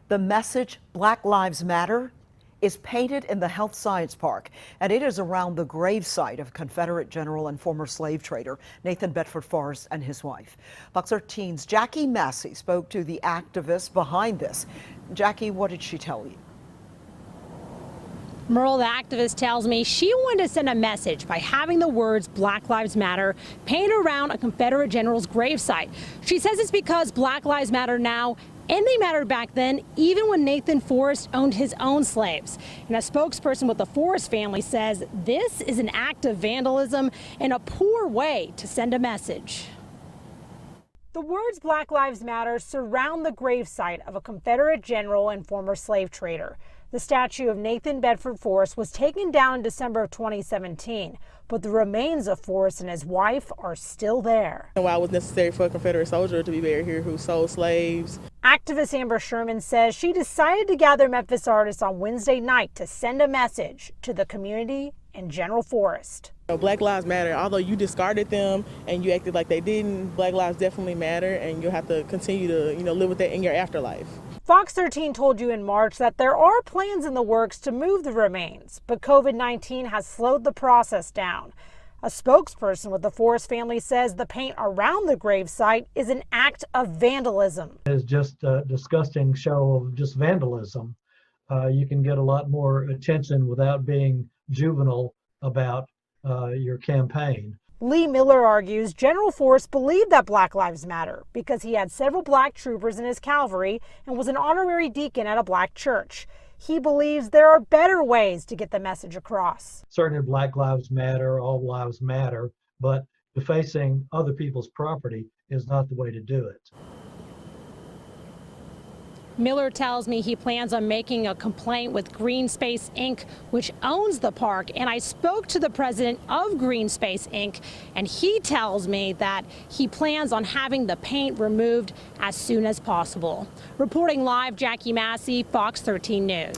The message, Black Lives Matter, is painted in the Health Science Park, and it is around the gravesite of Confederate general and former slave trader Nathan Bedford Forrest and his wife. Fox 13's Jackie Massey spoke to the activist behind this. Jackie, what did she tell you? Merle, the activist, tells me she wanted to send a message by having the words Black Lives Matter painted around a Confederate general's gravesite. She says it's because Black Lives Matter now, and they mattered back then, even when Nathan Forrest owned his own slaves. And a spokesperson with the Forrest family says this is an act of vandalism and a poor way to send a message. The words Black Lives Matter surround the gravesite of a Confederate general and former slave trader. The statue of Nathan Bedford Forrest was taken down in December of 2017, but the remains of Forrest and his wife are still there. And why it was necessary for a Confederate soldier to be buried here who sold slaves. Activist Sherman says she decided to gather Memphis artists on Wednesday night to send a message to the community and General Forrest. Black Lives Matter, although you discarded them and you acted like they didn't, Black lives definitely matter, and you'll have to continue to live with that in your afterlife. Fox 13 told you in March that there are plans in the works to move the remains, but COVID-19 has slowed the process down. A spokesperson with the Forrest family says the paint around the gravesite is an act of vandalism. It's just a disgusting show of just vandalism. You can get a lot more attention without being juvenile about your campaign. Lee Miller argues General Forrest believed that Black Lives Matter because he had several black troopers in his cavalry and was an honorary deacon at a black church. He believes there are better ways to get the message across. Certainly Black Lives Matter, all lives matter, but defacing other people's property is not the way to do it. Miller tells me he plans on making a complaint with Green Space Inc., which owns the park, and I spoke to the president of Green Space Inc., and he tells me that he plans on having the paint removed as soon as possible. Reporting live, Jackie Massey, Fox 13 News.